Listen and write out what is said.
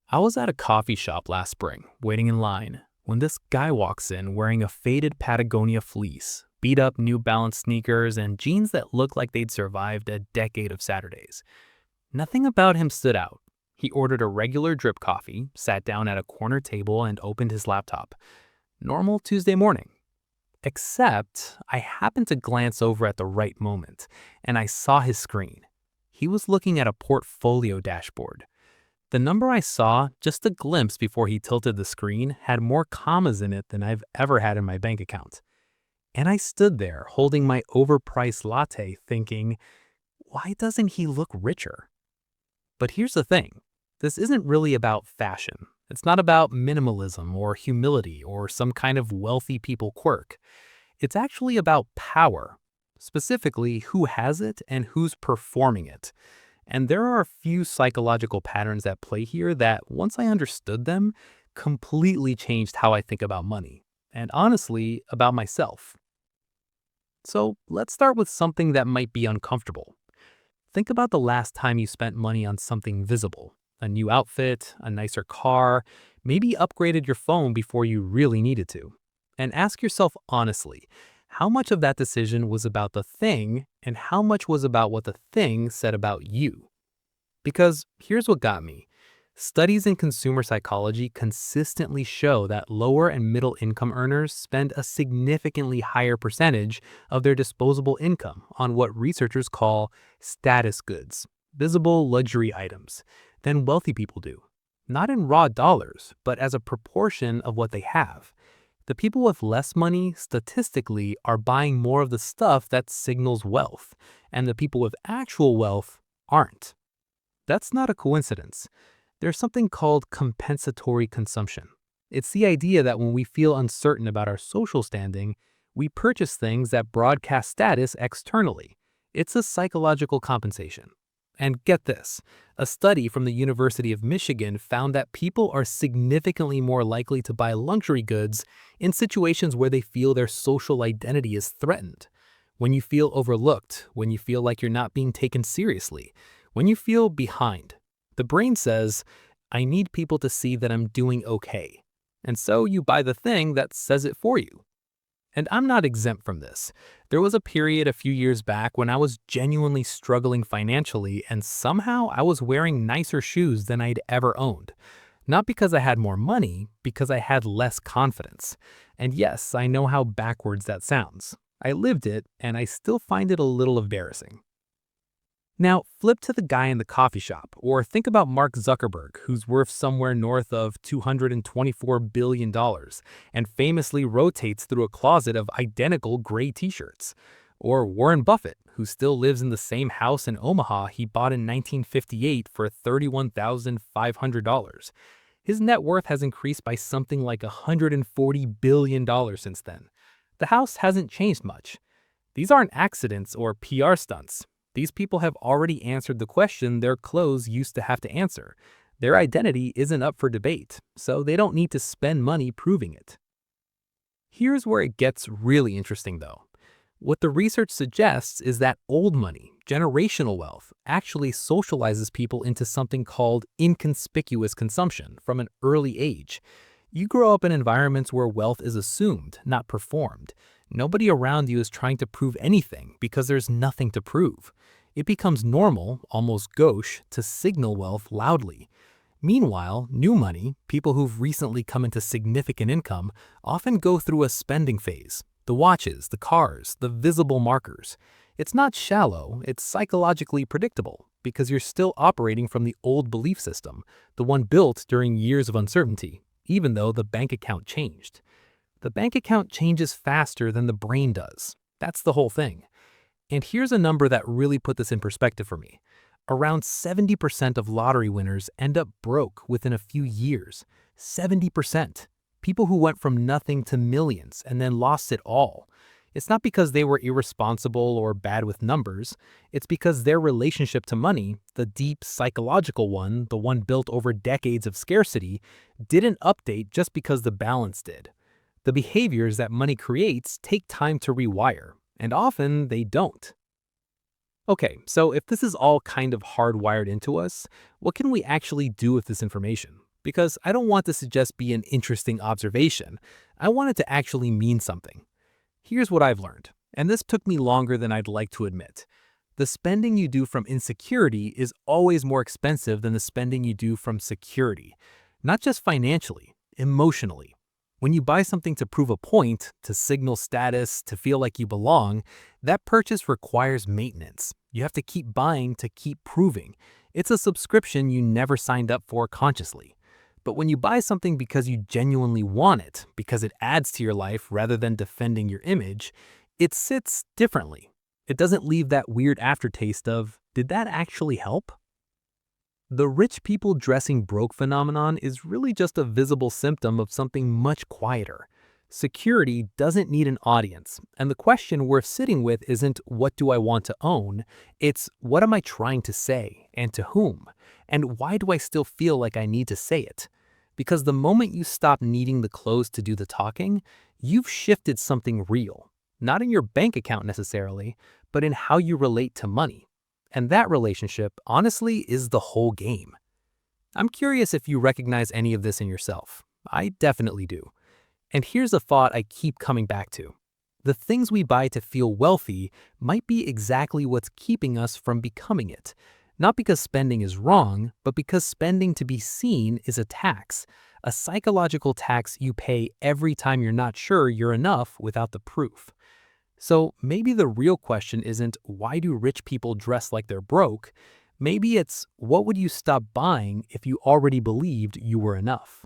I was at a coffee shop last spring, waiting in line, when this guy walks in wearing a faded Patagonia fleece, beat up New Balance sneakers, and jeans that look like they'd survived a decade of Saturdays. Nothing about him stood out. He ordered a regular drip coffee, sat down at a corner table, and opened his laptop. Normal Tuesday morning. Except, I happened to glance over at the right moment, and I saw his screen. He was looking at a portfolio dashboard. The number I saw, just a glimpse before he tilted the screen, had more commas in it than I've ever had in my bank account. And I stood there holding my overpriced latte thinking, why doesn't he look richer? But here's the thing. This isn't really about fashion. It's not about minimalism or humility or some kind of wealthy people quirk. It's actually about power, specifically who has it and who's performing it. And there are a few psychological patterns at play here that, once I understood them, completely changed how I think about money, and honestly, about myself. So let's start with something that might be uncomfortable. Think about the last time you spent money on something visible. A new outfit, a nicer car, maybe upgraded your phone before you really needed to. And ask yourself honestly, how much of that decision was about the thing and how much was about what the thing said about you? Because here's what got me. Studies in consumer psychology consistently show that lower and middle income earners spend a significantly higher percentage of their disposable income on what researchers call status goods, visible luxury items, than wealthy people do. Not in raw dollars, but as a proportion of what they have. The people with less money, statistically, are buying more of the stuff that signals wealth, and the people with actual wealth aren't. That's not a coincidence. There's something called compensatory consumption. It's the idea that when we feel uncertain about our social standing, we purchase things that broadcast status externally. It's a psychological compensation. And get this, a study from the University of Michigan found that people are significantly more likely to buy luxury goods in situations where they feel their social identity is threatened. When you feel overlooked, when you feel like you're not being taken seriously, when you feel behind. The brain says, I need people to see that I'm doing okay. And so you buy the thing that says it for you. And I'm not exempt from this. There was a period a few years back when I was genuinely struggling financially, and somehow I was wearing nicer shoes than I'd ever owned. Not because I had more money, because I had less confidence. And yes, I know how backwards that sounds. I lived it, and I still find it a little embarrassing. Now, flip to the guy in the coffee shop, or think about Mark Zuckerberg, who's worth somewhere north of $224 billion and famously rotates through a closet of identical gray t-shirts. Or Warren Buffett, who still lives in the same house in Omaha he bought in 1958 for $31,500. His net worth has increased by something like $140 billion since then. The house hasn't changed much. These aren't accidents or PR stunts. These people have already answered the question their clothes used to have to answer. Their identity isn't up for debate, so they don't need to spend money proving it. Here's where it gets really interesting though. What the research suggests is that old money, generational wealth, actually socializes people into something called inconspicuous consumption from an early age. You grow up in environments where wealth is assumed, not performed. Nobody around you is trying to prove anything because there's nothing to prove. It becomes normal, almost gauche, to signal wealth loudly. Meanwhile, new money, people who've recently come into significant income, often go through a spending phase. The watches, the cars, the visible markers. It's not shallow, it's psychologically predictable because you're still operating from the old belief system, the one built during years of uncertainty, even though the bank account changed. The bank account changes faster than the brain does. That's the whole thing. And here's a number that really put this in perspective for me. Around 70% of lottery winners end up broke within a few years. 70%. People who went from nothing to millions and then lost it all. It's not because they were irresponsible or bad with numbers. It's because their relationship to money, the deep psychological one, the one built over decades of scarcity, didn't update just because the balance did. The behaviors that money creates take time to rewire, and often they don't. Okay, so if this is all kind of hardwired into us, what can we actually do with this information? because I don't want this to just be an interesting observation. I want it to actually mean something. Here's what I've learned, and this took me longer than I'd like to admit. The spending you do from insecurity is always more expensive than the spending you do from security. Not just financially, emotionally. When you buy something to prove a point, to signal status, to feel like you belong, that purchase requires maintenance. You have to keep buying to keep proving. It's a subscription you never signed up for consciously. But when you buy something because you genuinely want it, because it adds to your life rather than defending your image, it sits differently. It doesn't leave that weird aftertaste of, did that actually help? The rich people dressing broke phenomenon is really just a visible symptom of something much quieter. Security doesn't need an audience, and the question we're sitting with isn't what do I want to own, it's what am I trying to say, and to whom, and why do I still feel like I need to say it? Because the moment you stop needing the clothes to do the talking, you've shifted something real. Not in your bank account necessarily, but in how you relate to money. And that relationship, honestly, is the whole game. I'm curious if you recognize any of this in yourself. I definitely do. And here's a thought I keep coming back to. The things we buy to feel wealthy might be exactly what's keeping us from becoming it. Not because spending is wrong, but because spending to be seen is a tax. A psychological tax you pay every time you're not sure you're enough without the proof. So maybe the real question isn't why do rich people dress like they're broke? Maybe it's what would you stop buying if you already believed you were enough?